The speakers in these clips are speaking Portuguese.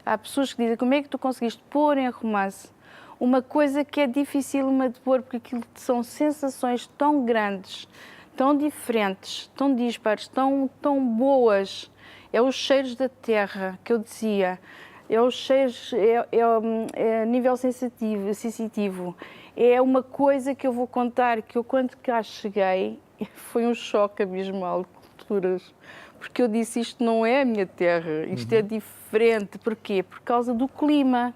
Há pessoas que dizem, como é que tu conseguiste pôr em romance uma coisa que é difícil de pôr, porque aquilo são sensações tão grandes, tão diferentes, tão dispares, tão boas. É os cheiros da terra, que eu dizia, é os cheiros, é a nível sensitivo. É uma coisa que eu vou contar, que eu quando cá cheguei, foi um choque abismal de culturas. Porque eu disse, isto não é a minha terra, isto é diferente. Porquê? Por causa do clima.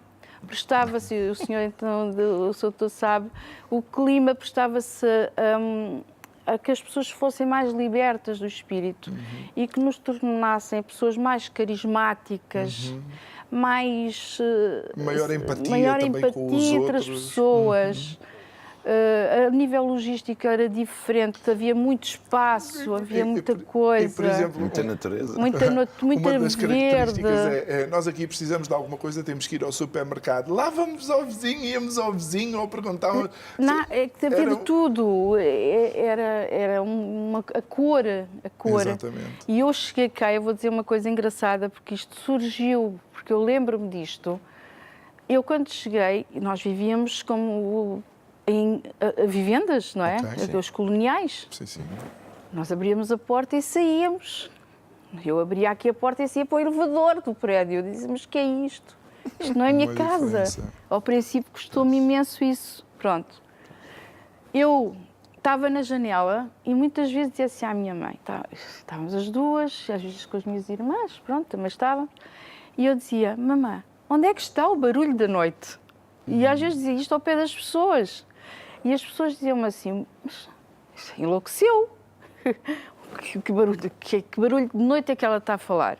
Prestava-se, o senhor então, o doutor sabe, o clima prestava-se a que as pessoas fossem mais libertas do espírito e que nos tornassem pessoas mais carismáticas, mais... Maior empatia também com os entre as outros. pessoas. A nível logístico era diferente, havia muito espaço, havia muita coisa. E, por exemplo, Muita natureza. Muita uma das verde. características é nós aqui precisamos de alguma coisa, temos que ir ao supermercado. Lá vamos ao vizinho, íamos ao vizinho ou perguntávamos... Não, é que havia de tudo. Era a cor. Exatamente. E eu cheguei cá, eu vou dizer uma coisa engraçada, porque isto surgiu, porque eu lembro-me disto. Eu quando cheguei, nós vivíamos como... em vivendas, não é? Okay, Os coloniais. Sim. Nós abríamos a porta e saíamos. Eu abria aqui a porta e saía para o elevador do prédio. Eu dizia, mas o que é isto? Isto não é a minha casa. Diferença. Ao princípio custou-me imenso isso. Pronto. Eu estava na janela e muitas vezes dizia assim à minha mãe, estávamos as duas, às vezes com as minhas irmãs, pronto, também estavam, e eu dizia, mamã, onde é que está o barulho da noite? E às vezes dizia isto ao pé das pessoas. E as pessoas diziam-me assim, mas enlouqueceu. Que barulho de noite é que ela está a falar?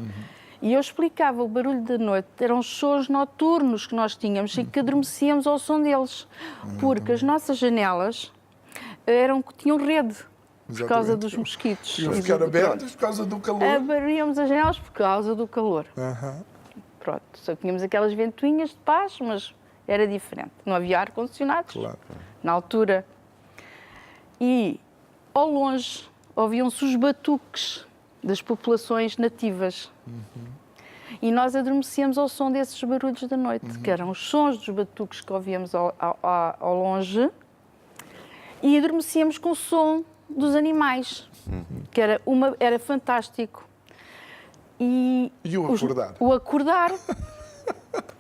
E eu explicava, o barulho da noite eram sons noturnos que nós tínhamos e que adormecíamos ao som deles. Porque as nossas janelas tinham rede, por causa dos mosquitos. Tinham que ficar abertas por causa do calor. Abríamos as janelas por causa do calor. Pronto, só tínhamos aquelas ventoinhas de paz, mas era diferente. Não havia ar-condicionados. Claro. Na altura. E, ao longe, ouviam-se os batuques das populações nativas. E nós adormecíamos ao som desses barulhos da noite, que eram os sons dos batuques que ouvíamos ao longe, e adormecíamos com o som dos animais, que era fantástico. E o acordar? O acordar,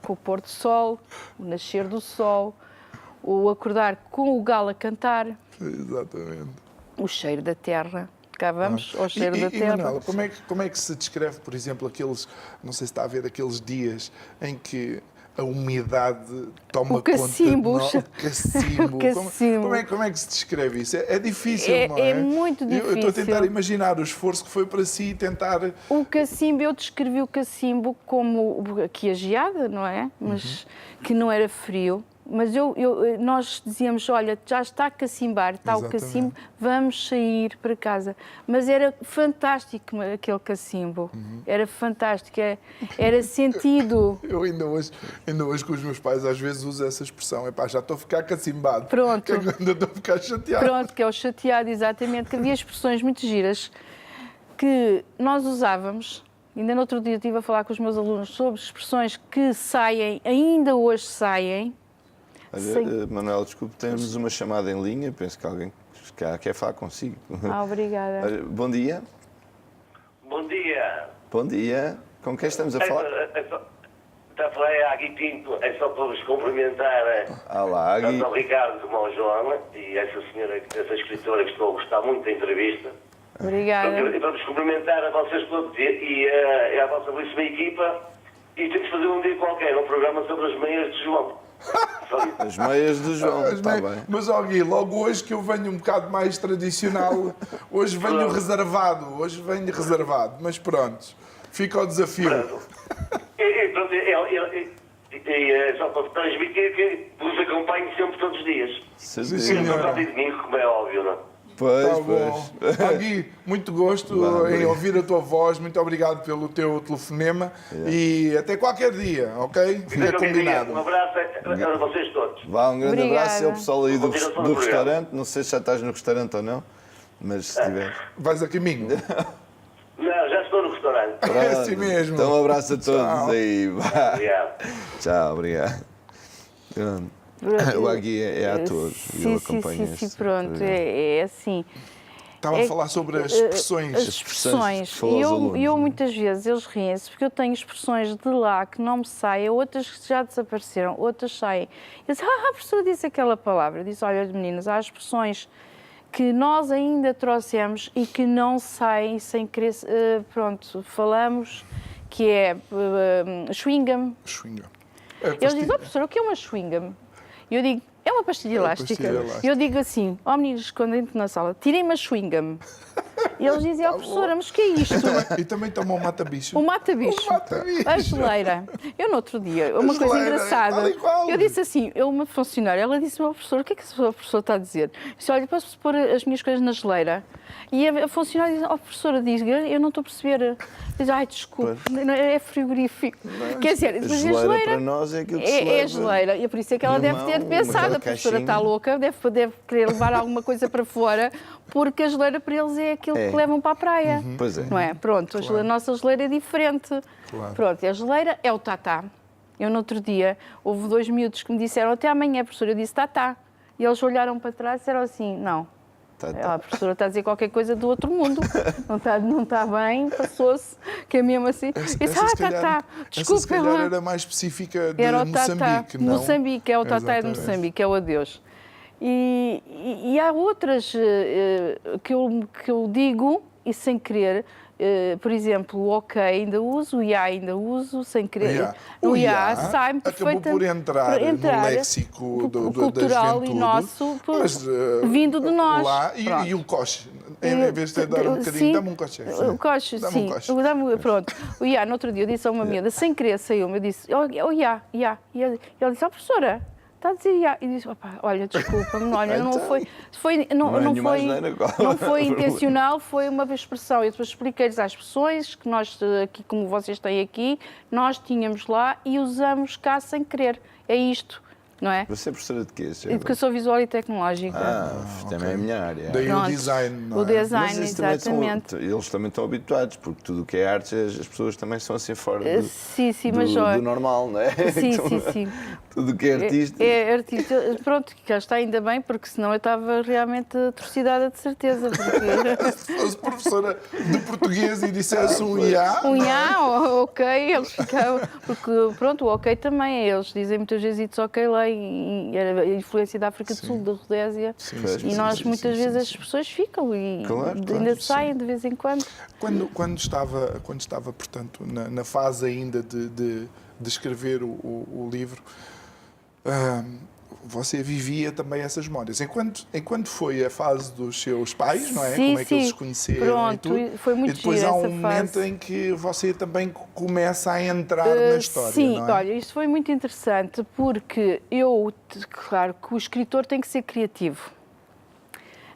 com o pôr do sol, o nascer do sol, o acordar com o galo a cantar. Exatamente. O cheiro da terra. Cá vamos ao cheiro da terra. Manuela, como é que se descreve, por exemplo, aqueles, não sei se está a ver, aqueles dias em que a umidade toma o cacimbo, conta... O cacimbo. O cacimbo. Como é que se descreve isso? É difícil, não é? É muito difícil. Eu estou a tentar imaginar o esforço que foi para si tentar... O cacimbo, eu descrevi o cacimbo como aqui a geada, não é? Mas que não era frio. Mas nós dizíamos, olha, já está a cacimbar, está Exatamente. o cacimbo, vamos sair para casa. Mas era fantástico aquele cacimbo, era fantástico, era sentido. Eu ainda hoje com os meus pais às vezes uso essa expressão, já estou a ficar cacimbado. Pronto. Que ainda estou a ficar chateado. Pronto, que é o chateado, exatamente, que havia expressões muito giras que nós usávamos. Ainda no outro dia estive a falar com os meus alunos sobre expressões que saem, ainda hoje saem. Olha, Manuela, desculpe, temos uma chamada em linha, penso que alguém quer falar consigo. Obrigada. Olha, bom dia. Bom dia. Bom dia. Com quem estamos a falar? Está a falar a Agui Pinto, é só para vos cumprimentar Olá, Agui. tanto ao Ricardo como ao João e essa senhora, essa escritora que estou a gostar muito da entrevista. Obrigada. E para vos cumprimentar a vocês todos e à vossa belíssima equipa, e temos de fazer um dia qualquer um programa sobre as meias de João. As meias do João, está bem. Mas, ó Gui, logo hoje que eu venho um bocado mais tradicional, hoje venho reservado, mas pronto, fica o desafio. Só para transmitir que vos acompanho sempre todos os dias. Sim, senhora. Sábado e domingo, como é óbvio, não é? Pois, Tá bom. pois. Gui, muito gosto em ouvir a tua voz, muito obrigado pelo teu telefonema e até qualquer dia, ok? Fica combinado. Um abraço a vocês todos. Vá, um grande Obrigada. abraço ao pessoal aí do Continuação do restaurante. Não sei se já estás no restaurante ou não, mas se estiver. Vais a caminho? Não, já estou no restaurante. É assim mesmo. Então um abraço a todos Tchau. aí. Vá. Obrigado. Tchau, obrigado. O Agui é ator e ele acompanha sim, este pronto, programa. é assim. Estava a falar sobre as expressões. As expressões. Falou aos E alunos, eu não é? muitas vezes, eles riem-se, porque eu tenho expressões de lá que não me saem, outras que já desapareceram, outras saem. Eu disse, a professora disse aquela palavra. Eu disse, olha, meninas, há expressões que nós ainda trouxemos e que não saem sem querer, pronto, falamos, que é chewing gum. Chewing gum. Eles dizem, professora, o que é uma chewing gum? E eu digo, é uma pastilha elástica. pastilha elástica. Eu digo assim, meninos, quando entro na sala, tirem uma chewing gum. E eles dizem, professora, mas o que é isto? E também tomam um mata-bicho. O mata-bicho. O mata-bicho. A geleira. Eu, no outro dia, uma coisa geleira, engraçada. tal e qual. Eu disse assim, uma funcionária, ela disse, professor, o que é que a professora está a dizer? Eu disse, olha, posso pôr as minhas coisas na geleira? E a funcionária diz, professora, diz, eu não estou a perceber. Diz, ai, desculpe, é frigorífico. Quer dizer, A mas geleira para nós é aquilo que se é a leva geleira. E é por isso é que ela na deve mão, ter pensado, naquela a professora caixinha. está louca, deve querer levar alguma coisa para fora, porque a geleira para eles é aquilo É. que levam para a praia. Pois é. Não é? Pronto, a nossa geleira é diferente. Claro. Pronto, e a geleira é o tatá. Eu, no outro dia, houve 2 miúdos que me disseram até amanhã, professora, eu disse tatá. E eles olharam para trás e disseram assim, não. Tá. A professora está a dizer qualquer coisa do outro mundo. Não está bem, passou-se, que é mesmo assim. Eu disse, Essa, se calhar, tatá, essa, desculpe. se calhar era mais específica de Era o tatá. Moçambique, não? Moçambique, é o tatá de Exatamente. Moçambique, é o adeus. E há outras que eu digo, e sem querer, por exemplo, o ok ainda uso, o ia ainda uso, sem querer. O ia IA sai-me acabou perfeitamente. por entrar no léxico da cultural juventude, e nosso, mas, vindo de nós. Lá, Pronto. e o coche. Em vez de dar um bocadinho, Sim, dá-me um coche. O coche, Dá-me sim. um coche. Pronto. O Iá, no outro dia, eu disse a uma miúda, sem querer, saiu-me, eu disse, Iá. E ela disse, professora, está a dizer Iá. E disse, olha, desculpa-me, olha, não foi não foi intencional, foi uma expressão. Eu depois expliquei-lhes as expressões que nós, aqui, como vocês têm aqui, nós tínhamos lá e usamos cá sem querer. É isto. Não é? Você é professora de quê? senhora? Educação Visual e Tecnológica. Também é a minha área. Daí Pronto. o design, não é? O design, Mas isso também exatamente. eles também estão habituados, porque tudo o que é arte, as pessoas também são assim fora do, Sim, mas olha, do normal, não é? Sim, Então, sim. Tudo o que é artista. É artista. Pronto, cá está ainda bem, porque senão eu estava realmente atrocidada de certeza. Porque... Se fosse professora de português e dissesse um IA, Um ia, ok, eles ficavam. Porque, pronto, o ok também é. Eles dizem muitas vezes it's ok lá, e era a influência da África do Sul, da Rodésia. E nós, muitas vezes, as expressões ficam e ainda saem de vez em quando. Quando estava, portanto, na fase ainda de escrever o livro, você vivia também essas memórias. Enquanto foi a fase dos seus pais, não é? Sim, Como é que eles sim. se conheceram Pronto, e tudo. foi muito E depois gira há um essa momento fase. em que você também começa a entrar na história, Sim, não é? olha, isto foi muito interessante porque claro que o escritor tem que ser criativo.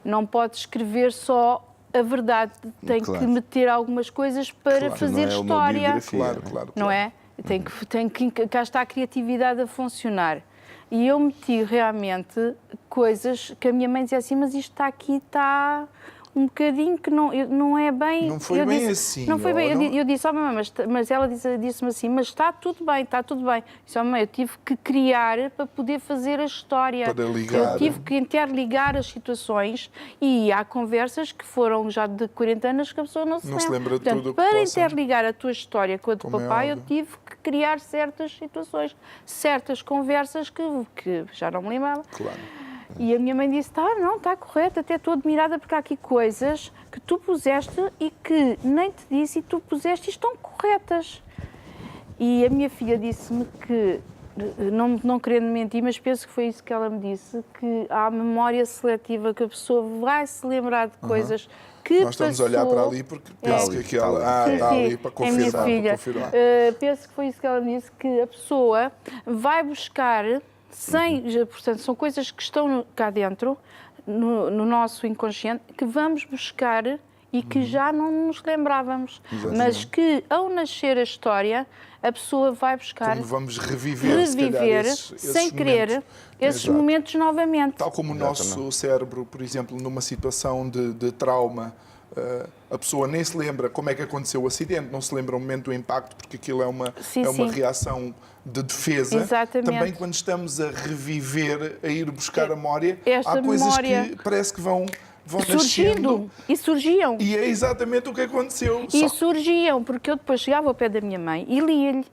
Não pode escrever só a verdade, tem Claro. que meter algumas coisas para fazer não é uma história. biografia. Claro. Não é? Tem que cá está a criatividade a funcionar. E eu meti realmente coisas que a minha mãe dizia assim, mas isto está aqui, está um bocadinho que não é bem... Não foi Eu bem disse, assim, Não foi ou bem. não? Eu disse, mamãe, mas ela disse-me assim, mas está tudo bem, está tudo bem. Eu disse, mamãe, eu tive que criar para poder fazer a história. Para ligar. Eu tive que interligar as situações e há conversas que foram já de 40 anos que a pessoa não se lembra. de tudo o que para possa. interligar a tua história com a do Como é papai, eu óbvio. tive que criar certas situações, certas conversas que já não me lembrava. Claro. E a minha mãe disse, não, está correto, até estou admirada porque há aqui coisas que tu puseste e que nem te disse e tu puseste e estão corretas. E a minha filha disse-me que, não querendo mentir, mas penso que foi isso que ela me disse, que há memória seletiva, que a pessoa vai se lembrar de coisas que Nós estamos a olhar para ali porque penso que aquela... está ali para é a minha confirmar. filha. Para confirmar. Penso que foi isso que ela me disse, que a pessoa vai buscar, portanto, são coisas que estão cá dentro, no nosso inconsciente, que vamos buscar e que já não nos lembrávamos. Exatamente. Mas que, ao nascer a história, a pessoa vai buscar, Como vamos reviver se calhar, esses sem querer, momentos. esses Exato. momentos novamente. Tal como o nosso cérebro, por exemplo, numa situação de trauma, a pessoa nem se lembra como é que aconteceu o acidente, não se lembra o momento do impacto, porque aquilo é uma Sim. reação de defesa. Exatamente. Também quando estamos a reviver, a ir buscar a memória, Esta há coisas memória que parece que vão nascendo. E surgiam. E é exatamente o que aconteceu. E surgiam, porque eu depois chegava ao pé da minha mãe e lia-lhe.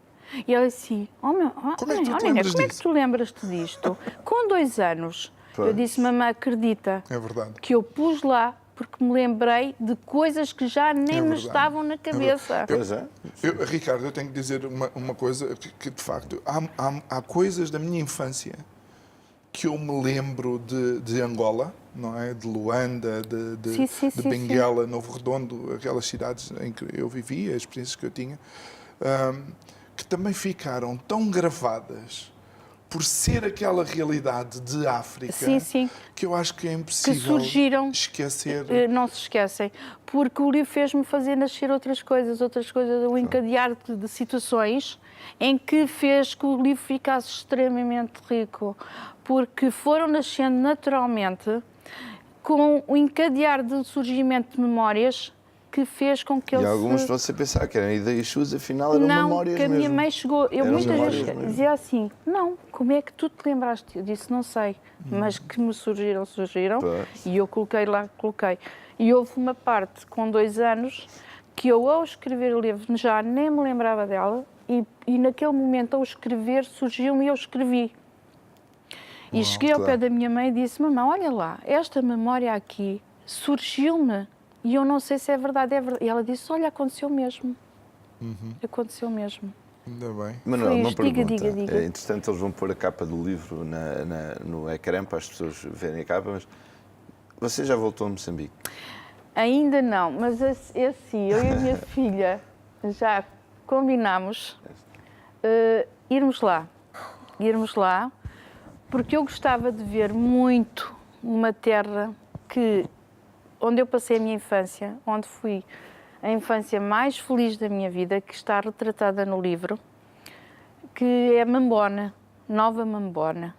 E ela assim, Como é que tu te Nena, lembras como é que disso? tu lembras-te disto? Com 2 anos, eu Pois. disse, mamãe, acredita É verdade. que eu pus lá porque me lembrei de coisas que já nem me verdade. estavam na cabeça. Pois é. Ricardo, eu tenho que dizer uma coisa que de facto, há coisas da minha infância que eu me lembro de Angola, não é? De Luanda, de Sim. Benguela, Novo Redondo, aquelas cidades em que eu vivia, as experiências que eu tinha, que também ficaram tão gravadas por ser aquela realidade de África, Sim. que eu acho que é impossível surgiram. esquecer. Não se esquecem, porque o livro fez-me fazer nascer outras coisas, o encadear de situações em que fez que o livro ficasse extremamente rico, porque foram nascendo naturalmente com o encadear de surgimento de memórias que fez com que E ele alguns se... você pensar que eram ideias suas, afinal eram Não, memórias que a minha mesmo. mãe chegou, eu Eram muitas memórias vezes mesmo. dizia assim, não, como é que tu te lembraste? Eu disse, não sei, mas que me surgiram, Pois. e eu coloquei. E houve uma parte com 2 anos que eu, ao escrever o livro, já nem me lembrava dela, e naquele momento, ao escrever, surgiu-me e eu escrevi. E cheguei ao pé claro. da minha mãe e disse, mamãe, olha lá, esta memória aqui surgiu-me e eu não sei se é verdade, E ela disse, olha, aconteceu mesmo. Aconteceu mesmo. Ainda bem. Manuel, Foi uma isto. Diga, pergunta. diga. É, entretanto, eles vão pôr a capa do livro no ecrã para as pessoas verem a capa, mas você já voltou a Moçambique? Ainda não, mas assim, eu e a minha filha já combinámos irmos lá, porque eu gostava de ver muito uma terra onde eu passei a minha infância, onde fui a infância mais feliz da minha vida, que está retratada no livro, que é Mambona, Nova Mambona.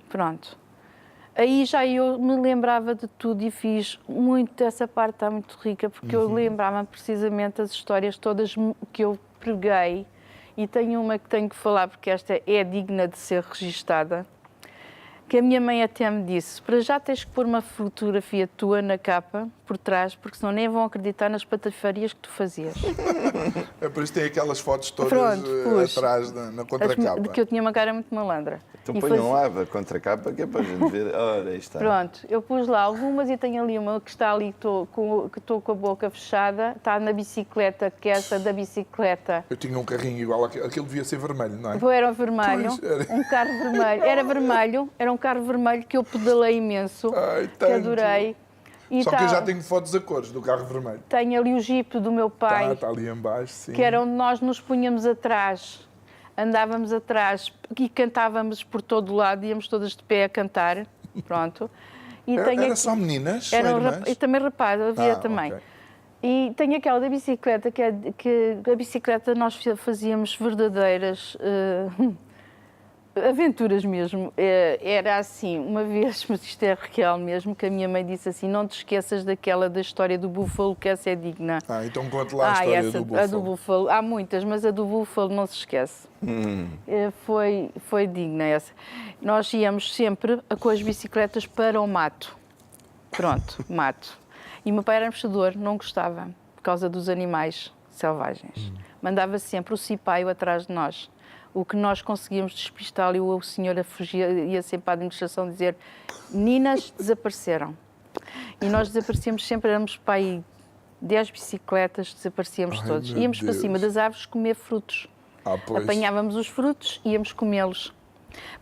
Pronto. Aí já eu me lembrava de tudo e fiz muito, essa parte está muito rica, porque eu lembrava precisamente das histórias todas que eu preguei, e tenho uma que tenho que falar, porque esta é digna de ser registada, que a minha mãe até me disse, para já tens que pôr uma fotografia tua na capa, por trás, porque senão nem vão acreditar nas patifarias que tu fazias. É por isso que tem aquelas fotos todas Pronto, pus. atrás na contracapa. De que eu tinha uma cara muito malandra. Então E ponham lá a contracapa, que é para a gente ver. Ora, aí está. Pronto, eu pus lá algumas e tenho ali uma que está ali, que estou com a boca fechada, está na bicicleta, que é essa da bicicleta. Eu tinha um carrinho igual àquele, aquele devia ser vermelho, não é? Era vermelho, Pois, era. um carro vermelho. Era vermelho, era um carro vermelho que eu pedalei imenso, Ai, que tanto. adorei. E Só que eu já tenho fotos a cores do carro vermelho. tenho ali o jipe do meu pai, Está ali em baixo, sim. que era onde nós nos punhamos atrás, andávamos atrás e cantávamos por todo lado, íamos todas de pé a cantar, pronto. E Era aqui- só meninas? Era só um irmãs? e também rapaz, havia também. ok. E tenho aquela da bicicleta, que a bicicleta nós fazíamos verdadeiras aventuras mesmo. Era assim, uma vez, mas isto é real mesmo, que a minha mãe disse assim, não te esqueças daquela da história do búfalo, que essa é digna. Então conte lá a história essa, do búfalo. a do búfalo. Há muitas, mas a do búfalo não se esquece. Foi digna essa. Nós íamos sempre com as bicicletas para o mato. Pronto, mato. E o meu pai era mexedor, não gostava, por causa dos animais selvagens. Mandava sempre o cipaio atrás de nós. O que nós conseguíamos despistá-lo, e o senhor a fugir, ia sempre à administração dizer, meninas desapareceram. E nós desaparecíamos sempre, éramos para aí 10 bicicletas, desaparecíamos todos. meu Íamos para Deus. cima das árvores comer frutos. Pois. Apanhávamos os frutos e íamos comê-los.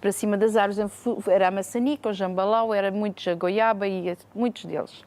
Para cima das árvores era a maçanica, o jambalau, era muitos a goiaba e muitos deles.